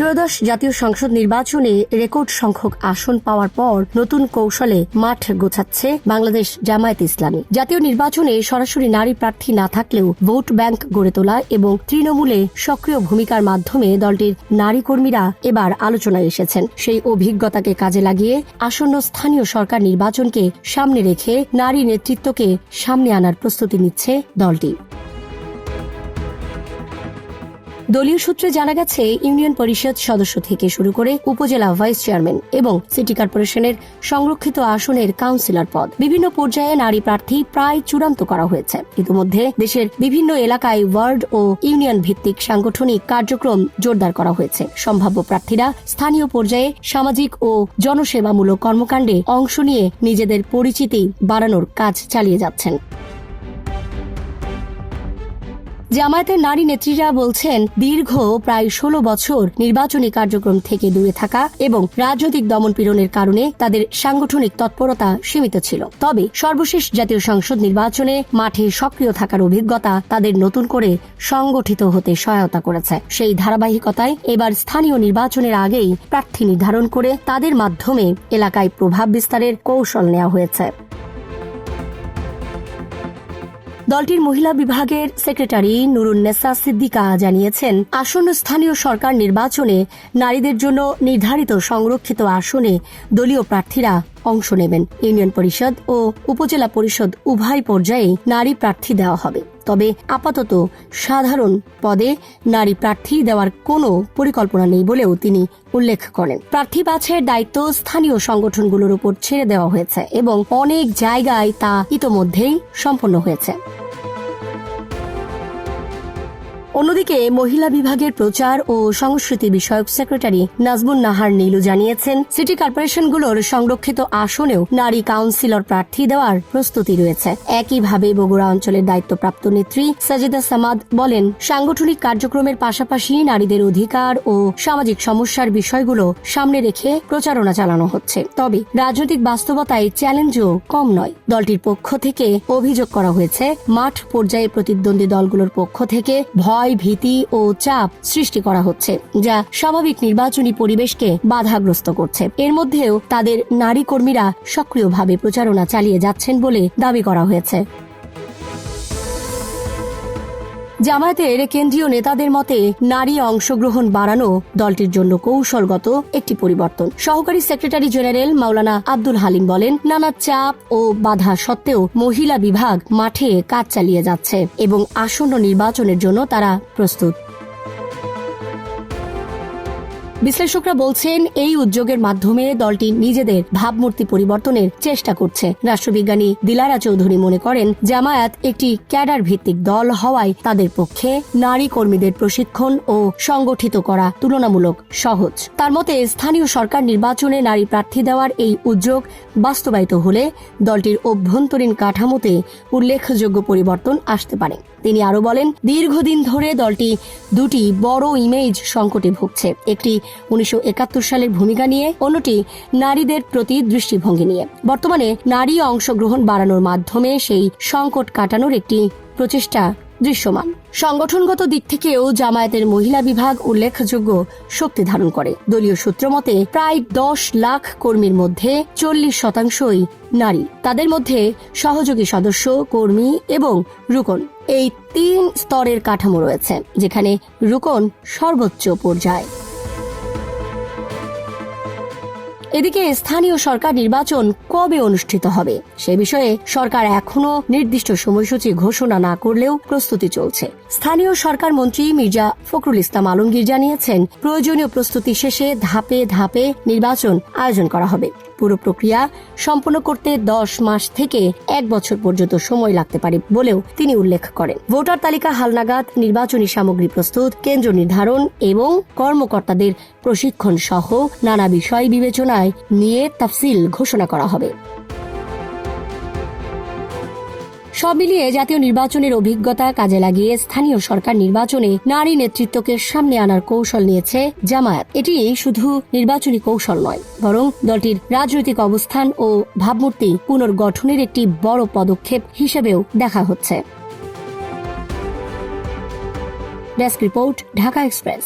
ত্রয়োদশ জাতীয় সংসদ নির্বাচনে রেকর্ড সংখ্যক আসন পাওয়ার পর নতুন কৌশলে মাঠ গোছাচ্ছে বাংলাদেশ জামায়াতে ইসলামী। জাতীয় নির্বাচনে সরাসরি নারী প্রার্থী না থাকলেও ভোট ব্যাংক গড়ে তোলা এবং তৃণমূলে সক্রিয় ভূমিকার মাধ্যমে দলটির নারী কর্মীরা এবার আলোচনায় এসেছেন। সেই অভিজ্ঞতাকে কাজে লাগিয়ে আসন্ন স্থানীয় সরকার নির্বাচনকে সামনে রেখে নারী নেতৃত্বকে সামনে আনার প্রস্তুতি নিচ্ছে দলটি। দলীয় সূত্রে জানা গেছে, ইউনিয়ন পরিষদ সদস্য থেকে শুরু করে উপজেলা ভাইস চেয়ারম্যান এবং সিটি কর্পোরেশনের সংরক্ষিত আসনের কাউন্সিলর পদ বিভিন্ন পর্যায়ে নারী প্রার্থী প্রায় চূড়ান্ত করা হয়েছে। ইতিমধ্যে দেশের বিভিন্ন এলাকায় ওয়ার্ড ও ইউনিয়ন ভিত্তিক সাংগঠনিক কার্যক্রম জোরদার করা হয়েছে। সম্ভাব্য প্রার্থীরা স্থানীয় পর্যায়ে সামাজিক ও জনসেবামূলক কর্মকাণ্ডে অংশ নিয়ে নিজেদের পরিচিতি বাড়ানোর কাজ চালিয়ে যাচ্ছেন। জামায়াতের নারী নেত্রীরা বলছেন, দীর্ঘ প্রায় 16 বছর নির্বাচনী কার্যক্রম থেকে দূরে থাকা এবং রাজনৈতিক দমনপীড়নের কারণে তাদের সাংগঠনিক তৎপরতা সীমিত ছিল। তবে সর্বশেষ জাতীয় সংসদ নির্বাচনে মাঠে সক্রিয় থাকার অভিজ্ঞতা তাদের নতুন করে সংগঠিত হতে সহায়তা করেছে। সেই ধারাবাহিকতায় এবার স্থানীয় নির্বাচনের আগেই প্রার্থী নির্ধারণ করে তাদের মাধ্যমে এলাকায় প্রভাব বিস্তারের কৌশল নেওয়া হয়েছে। দলটির মহিলা বিভাগের সেক্রেটারি নুরুন্নেসা সিদ্দিকা জানিয়েছেন, আসন্ন স্থানীয় সরকার নির্বাচনে নারীদের জন্য নির্ধারিত সংরক্ষিত আসনে দলীয় প্রার্থীরা অংশ নেবেন। ইউনিয়ন পরিষদ ও উপজেলা পরিষদ উভয় পর্যায়ে নারী প্রার্থী দেওয়া হবে। তবে আপাতত সাধারণ পদে নারী প্রার্থী দেওয়ার কোনো পরিকল্পনা নেই বলেও তিনি উল্লেখ করেন। প্রার্থী বাছাইয়ের দায়িত্ব স্থানীয় সংগঠনগুলোর উপর ছেড়ে দেওয়া হয়েছে এবং অনেক জায়গায় তা ইতোমধ্যেই সম্পন্ন হয়েছে। অন্যদিকে মহিলা বিভাগের প্রচার ও সংস্কৃতি বিষয়ক সেক্রেটারি নাজমুন নাহার নীলু জানিয়েছেন, সিটি কর্পোরেশনগুলোর সংরক্ষিত আসনেও নারী কাউন্সিলর প্রার্থী দেওয়ার প্রস্তুতি রয়েছে। একইভাবে বগুড়া অঞ্চলের দায়িত্বপ্রাপ্ত নেত্রী সাজিদা সামাদ বলেন, সাংগঠনিক কার্যক্রমের পাশাপাশি নারীদের অধিকার ও সামাজিক সমস্যার বিষয়গুলো সামনে রেখে প্রচারণা চালানো হচ্ছে। তবে রাজনৈতিক বাস্তবতায় চ্যালেঞ্জও কম নয়। দলটির পক্ষ থেকে অভিযোগ করা হয়েছে, মাঠ পর্যায়ে প্রতিদ্বন্দ্বী দলগুলোর পক্ষ থেকে ভয়, ভীতি ও চাপ সৃষ্টি করা হচ্ছে, যা স্বাভাবিক নির্বাচনী পরিবেশকে বাধাগ্রস্ত করছে। এর মধ্যেও তাদের নারী কর্মীরা সক্রিয়ভাবে প্রচারণা চালিয়ে যাচ্ছেন বলে দাবি করা হয়েছে। জামায়াতের কেন্দ্রীয় নেতাদের মতে, নারী অংশগ্রহণ বাড়ানো দলটির জন্য কৌশলগত একটি পরিবর্তন। সহকারী সেক্রেটারি জেনারেল মাওলানা আব্দুল হালিম বলেন, নানা চাপ ও বাধা সত্ত্বেও মহিলা বিভাগ মাঠে কাজ চালিয়ে যাচ্ছে এবং আসন্ন নির্বাচনের জন্য তারা প্রস্তুত। বিশ্লেষকরা বলছেন, এই উদ্যোগের মাধ্যমে দলটি নিজেদের ভাবমূর্তি পরিবর্তনের চেষ্টা করছে। রাষ্ট্রবিজ্ঞানী দিলারা চৌধুরী মনে করেন, জামায়াত একটি ক্যাডার ভিত্তিক দল হওয়ায় তাদের পক্ষে নারী কর্মীদের প্রশিক্ষণ ও সংগঠিত করা তুলনামূলক সহজ। তার মতে, স্থানীয় সরকার নির্বাচনে নারী প্রার্থী দেওয়ার এই উদ্যোগ বাস্তবায়িত হলে দলটির অভ্যন্তরীণ কাঠামোতে উল্লেখযোগ্য পরিবর্তন আসতে পারে। তিনি আরো বলেন, দীর্ঘদিন ধরে দলটি দুটি বড় ইমেজ সংকটে ভুগছে। একটি 1971 সালের ভূমিকা নিয়ে, অন্যটি নারীদের প্রতি দৃষ্টিভঙ্গি নিয়ে। বর্তমানে নারী অংশগ্রহণ বাড়ানোর মাধ্যমে সেই সংকট কাটানোর একটি প্রচেষ্টা দৃশ্যমান। সংগঠনগত দিক থেকেও জামায়াতের মহিলা বিভাগ উল্লেখযোগ্য শক্তি ধারণ করে। দলীয় সূত্র মতে, প্রায় 10 লাখ কর্মীর মধ্যে 40% নারী। তাদের মধ্যে সহযোগী সদস্য, কর্মী এবং রুকন, এই 3 স্তরের কাঠামো রয়েছে, যেখানে রুকন সর্বোচ্চ পর্যায়। এদিকে স্থানীয় সরকার নির্বাচন কবে অনুষ্ঠিত হবে সে বিষয়ে সরকার এখনো নির্দিষ্ট সময়সূচি ঘোষণা না করলেও প্রস্তুতি চলছে। স্থানীয় সরকার মন্ত্রী মির্জা ফখরুল ইসলাম আলমগীর জানিয়েছেন, প্রয়োজনীয় প্রস্তুতি শেষে ধাপে ধাপে নির্বাচন আয়োজন করা হবে। পুরো প্রক্রিয়া সম্পন্ন করতে 10 মাস থেকে 1 বছর পর্যন্ত সময় লাগতে পারে বলেও তিনি উল্লেখ করেন। ভোটার তালিকা হালনাগাদ, নির্বাচনী সামগ্রী প্রস্তুত, কেন্দ্র নির্ধারণ এবং কর্মকর্তাদের প্রশিক্ষণ সহ নানা বিষয় বিবেচনায় নিয়ে তাফসিল ঘোষণা করা হবে। সব মিলিয়ে জাতীয় নির্বাচনের অভিজ্ঞতা কাজে লাগিয়ে স্থানীয় সরকার নির্বাচনে নারী নেতৃত্বকে সামনে আনার কৌশল নিয়েছে জামায়াত। এটি শুধু নির্বাচনী কৌশল নয়, বরং দলটির রাজনৈতিক অবস্থান ও ভাবমূর্তি পুনর্গঠনের একটি বড় পদক্ষেপ হিসেবেও দেখা হচ্ছে। Desk report, Dhaka express.